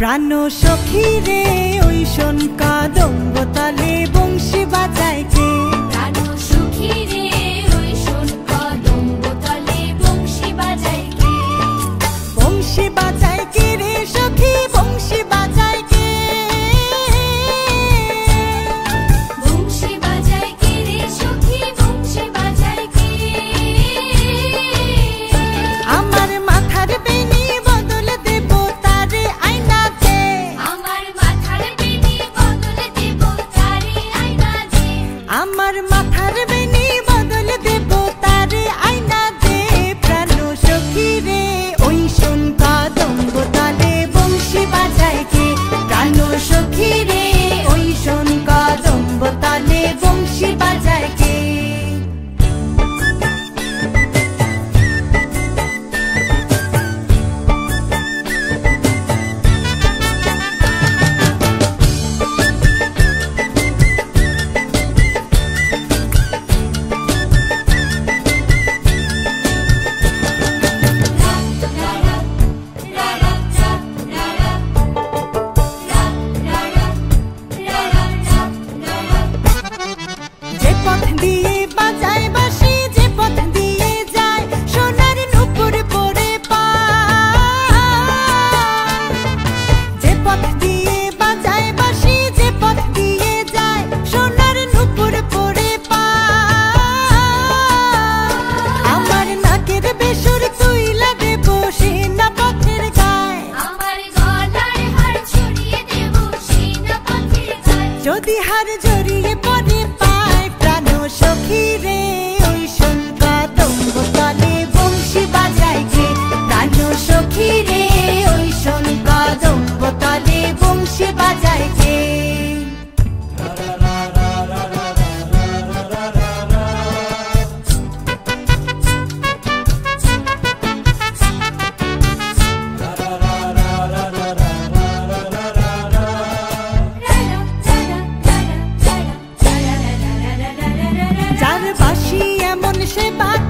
প্রাণ সখী রে ওই শোন কাদম্ব তালে বংশী বাজায় কে। প্রাণ সখী রে ওই শোন কাদম্ব তালে বংশী বাজায় কে। বংশী বাজায় কে রে সখী বংশী বাজায় কে। বংশী বাজায় কে রে সখী বংশী বাজায় কে। আমার মাথার বেনি বদল দেব তারে আয়না দে। আমার মাথার বেনি বদল দেব তারে আয়না দে। আমার মাথার বেনি বদল দেব তারে আয়না দে। প্রাণ সখী রে ওই শোন কাদম্ব তালে বংশী বাজায় কে। প্রাণ সখী রে ওই শোন কাদম্ব তালে বংশী বাজায় কে। যে পথ দিয়ে বাজায় বাঁশি যে পথ দিয়ে যায় সোনার নূপুর পরে পায়। যে পথ দিয়ে বাজায় বাঁশি যে পথ দিয়ে যায় সোনার নূপুর পরে পায়। আমার নাকের বেসুর তুইলা দেব সেনা পথের গায়। আমার গলার হার ছড়িয়ে দেব সেনা পথের গায়। যদি হার জড়িয়ে পড়ে পায় প্রাণ সখী রে ওই শোন কাদম্ব তালে বংশী বাজায় কে। প্রাণ সখী রে ওই শোন কাদম্ব তালে বংশী বাজায় কে। যার বাঁশি এমন সে বাঁধ